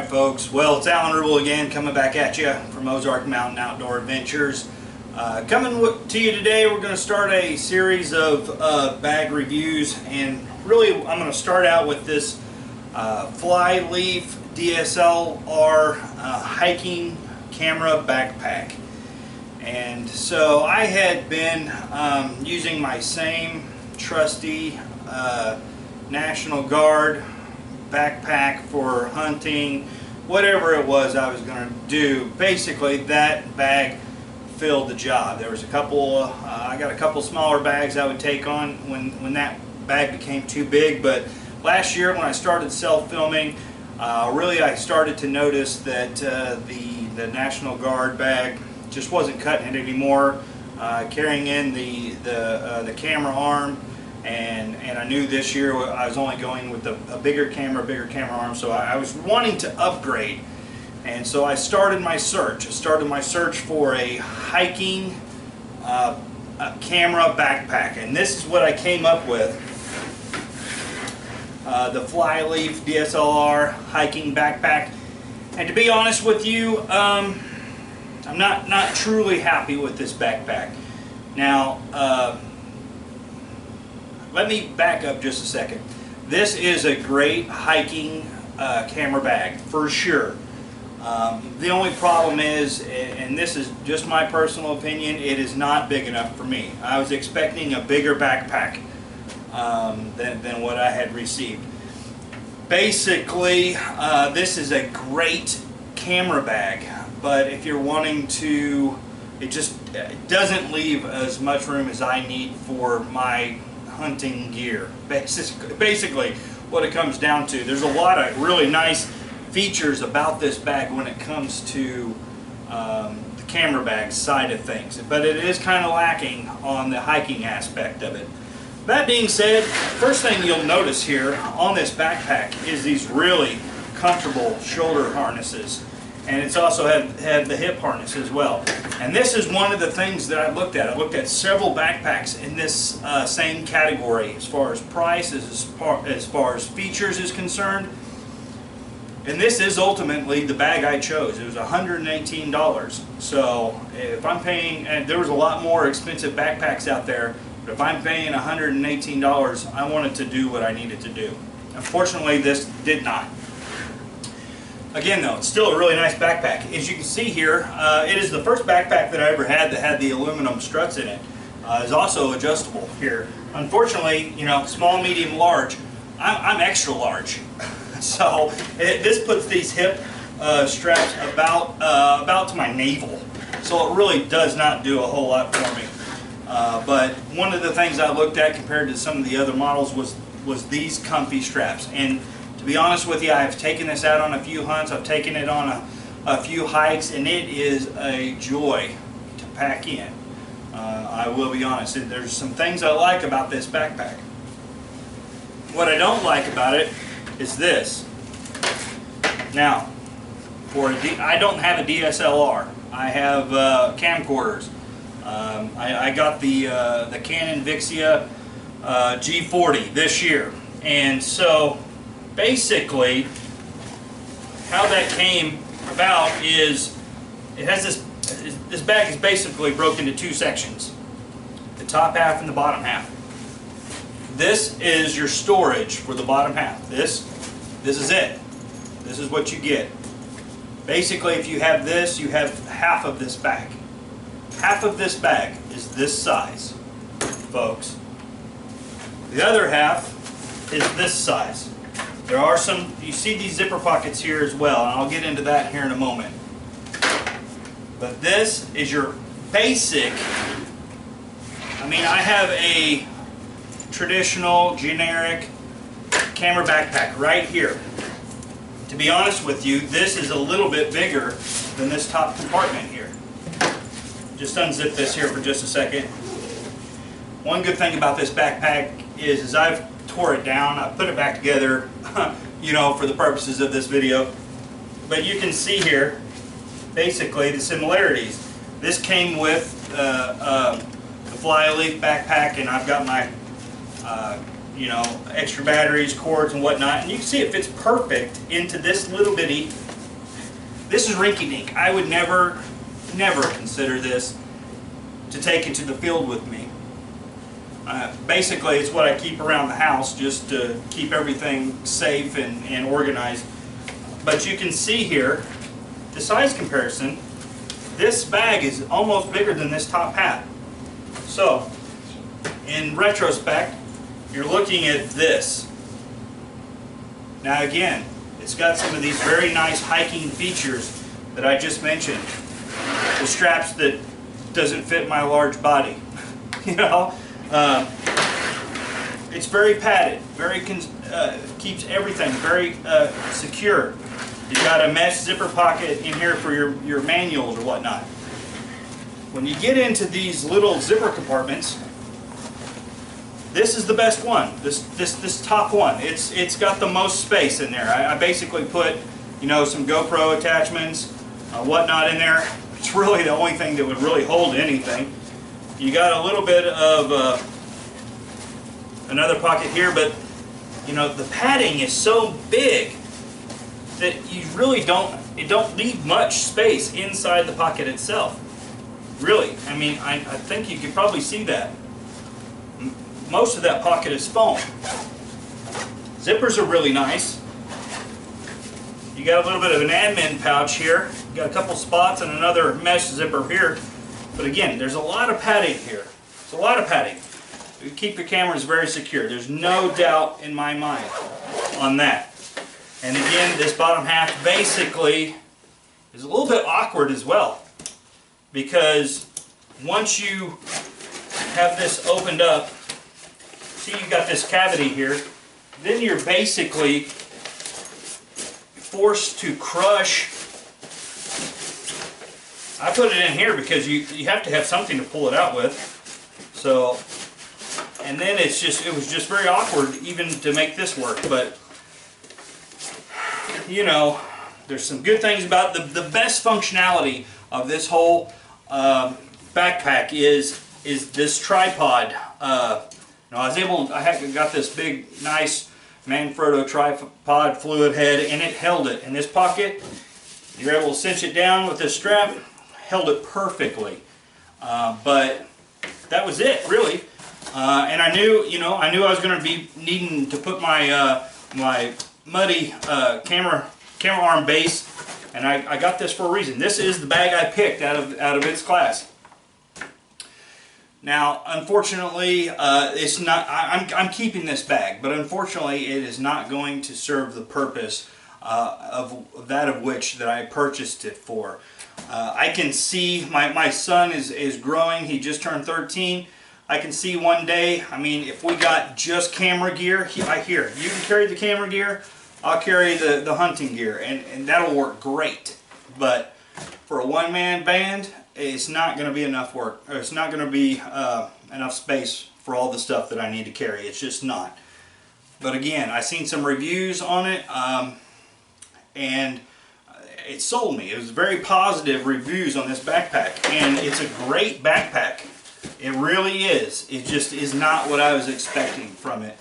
Alright folks, well it's Alan Rubel again coming back at you from Ozark Mountain Outdoor Adventures. Coming to you today, we're going to start a series of bag reviews, and really I'm going to start out with this Flyleaf DSLR hiking camera backpack. And so I had been using my same trusty National Guard backpack for hunting, whatever it was I was going to do. Basically that bag filled the job. There was a couple, I got a couple smaller bags I would take on when that bag became too big, but last year when I started self-filming, really I started to notice that the National Guard bag just wasn't cutting it anymore, carrying in the camera arm. And I knew this year I was only going with a bigger camera arm, so I was wanting to upgrade. And so I started my search. I started my search for a hiking camera backpack, and this is what I came up with. The Flyleaf DSLR hiking backpack. And to be honest with you, I'm not truly happy with this backpack. Now, let me back up just a second. This is a great hiking camera bag, for sure. The only problem is, and this is just my personal opinion, it is not big enough for me. I was expecting a bigger backpack than what I had received. Basically, this is a great camera bag, but if you're wanting to, it doesn't leave as much room as I need for my hunting gear. Basically what it comes down to. There's a lot of really nice features about this bag when it comes to the camera bag side of things, but it is kind of lacking on the hiking aspect of it. That being said, first thing you'll notice here on this backpack is these really comfortable shoulder harnesses, and it's also had the hip harness as well. And this is one of the things that I looked at. I looked at several backpacks in this same category as far as price, as far as features is concerned. And this is ultimately the bag I chose. It was $118. So if I'm paying, and there was a lot more expensive backpacks out there, but if I'm paying $118, I wanted to do what I needed to do. Unfortunately, this did not. Again though, it's still a really nice backpack. As you can see here, it is the first backpack that I ever had that had the aluminum struts in it. It's also adjustable here. Unfortunately, you know, small, medium, large, I'm extra large. So this puts these hip straps about to my navel. So it really does not do a whole lot for me. But one of the things I looked at compared to some of the other models was these comfy straps. And to be honest with you, I've taken this out on a few hunts, I've taken it on a few hikes, and it is a joy to pack in. I will be honest, there's some things I like about this backpack. What I don't like about it is this. Now, I don't have a DSLR. I have camcorders. I got the Canon Vixia G40 this year, and so basically how that came about is it has this bag is basically broken into two sections, the top half and the bottom half. This is your storage for the bottom half. This is it. This is what you get. Basically, if you have this, you have half of this bag. Half of this bag is this size, folks. The other half is this size. There are some, you see these zipper pockets here as well, and I'll get into that here in a moment. But this is your basic, I mean, I have a traditional, generic camera backpack right here. To be honest with you, this is a little bit bigger than this top compartment here. Just unzip this here for just a second. One good thing about this backpack is I've tore it down, I put it back together, you know, for the purposes of this video. But you can see here, basically, the similarities. This came with the Flyleaf backpack, and I've got my you know, extra batteries, cords, and whatnot. And you can see it fits perfect into this little bitty This is rinky-dink. I would never consider this to take into the field with me. Basically, it's what I keep around the house just to keep everything safe and organized. But you can see here, the size comparison, this bag is almost bigger than this top hat. So, in retrospect, you're looking at this. Now again, it's got some of these very nice hiking features that I just mentioned. The straps that doesn't fit my large body. You know, it's very padded, keeps everything very secure. You've got a mesh zipper pocket in here for your manuals or whatnot. When you get into these little zipper compartments, this is the best one. This top one. It's got the most space in there. I basically put, you know, some GoPro attachments, whatnot in there. It's really the only thing that would really hold anything. You got a little bit of another pocket here, but you know the padding is so big that you really don't leave much space inside the pocket itself. Really, I mean, I think you can probably see that. Most of that pocket is foam. Zippers are really nice. You got a little bit of an admin pouch here. You got a couple spots and another mesh zipper here. But again, there's a lot of padding here. It's a lot of padding. You keep your cameras very secure. There's no doubt in my mind on that. And again, this bottom half basically is a little bit awkward as well, because once you have this opened up, see you've got this cavity here, then you're basically forced to crush. I put it in here because you have to have something to pull it out with. So, and then it was just very awkward even to make this work. But you know, there's some good things about it. The best functionality of this whole backpack is this tripod. I got this big, nice Manfrotto tripod fluid head, and it held it. In this pocket, you're able to cinch it down with this strap. Held it perfectly. But that was it, really. And I knew I was going to be needing to put my my muddy camera arm base, and I got this for a reason. This is the bag I picked out of its class. Now, unfortunately, it's not. I'm keeping this bag, but unfortunately, it is not going to serve the purpose of that of which that I purchased it for. I can see my son is growing. He just turned 13. I can see one day, I mean, if we got just camera gear, here, you can carry the camera gear, I'll carry the hunting gear, and that'll work great. But for a one-man band, it's not going to be enough work, or it's not going to be enough space for all the stuff that I need to carry. It's just not. But again, I've seen some reviews on it, and it sold me. It was very positive reviews on this backpack, and it's a great backpack. It really is. It just is not what I was expecting from it.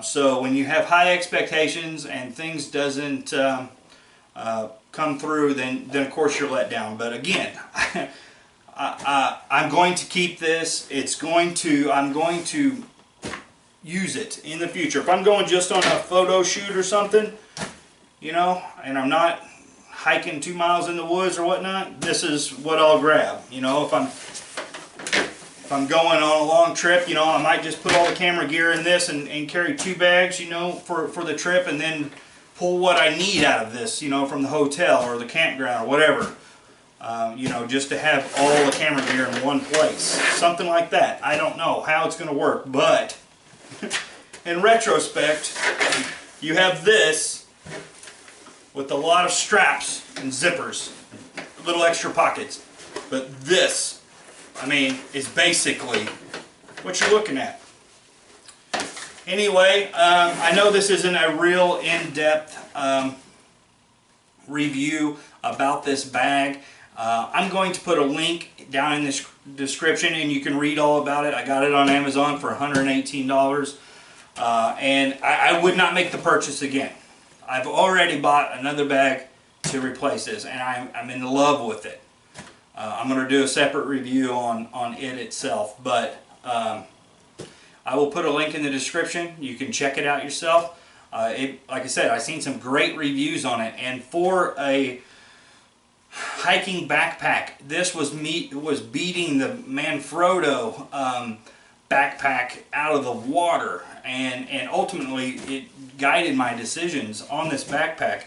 So when you have high expectations and things doesn't come through, then of course you're let down. But again, I'm going to keep this. I'm going to use it in the future. If I'm going just on a photo shoot or something, you know, and I'm not hiking 2 miles in the woods or whatnot, this is what I'll grab. You know, if I'm going on a long trip, you know, I might just put all the camera gear in this and carry 2 bags, you know, for the trip, and then pull what I need out of this, you know, from the hotel or the campground or whatever. You know, just to have all the camera gear in one place. Something like that. I don't know how it's going to work, but in retrospect, you have this with a lot of straps and zippers, little extra pockets. But this, I mean, is basically what you're looking at. Anyway, I know this isn't a real in-depth review about this bag. I'm going to put a link down in this description, and you can read all about it. I got it on Amazon for $118, and I would not make the purchase again. I've already bought another bag to replace this, and I'm in love with it. I'm going to do a separate review on it itself, but I will put a link in the description. You can check it out yourself. Like I said, I've seen some great reviews on it, and for a hiking backpack, this was beating the Manfrotto backpack out of the water, and ultimately it guided my decisions on this backpack.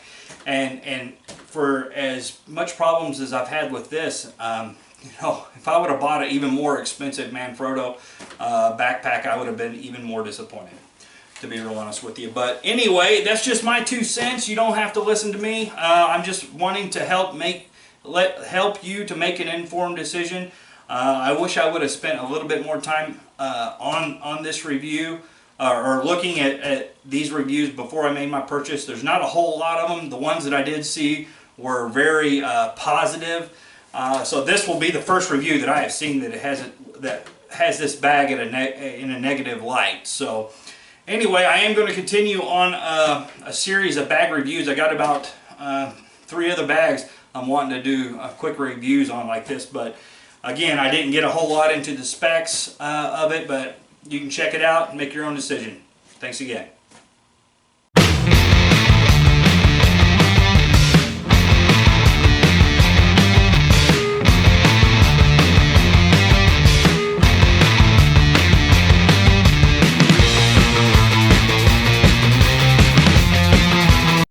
And for as much problems as I've had with this, you know, if I would have bought an even more expensive Manfrotto backpack, I would have been even more disappointed, to be real honest with you. But anyway, that's just my 2 cents. You don't have to listen to me. I'm just wanting to help you to make an informed decision. I wish I would have spent a little bit more time on this review, or looking at these reviews before I made my purchase. There's not a whole lot of them. The ones that I did see were very positive. So this will be the first review that I have seen that has this bag in a negative light. So anyway, I am going to continue on a series of bag reviews. I got about 3 other bags I'm wanting to do quick reviews on like this, but again, I didn't get a whole lot into the specs of it, but you can check it out and make your own decision. Thanks again.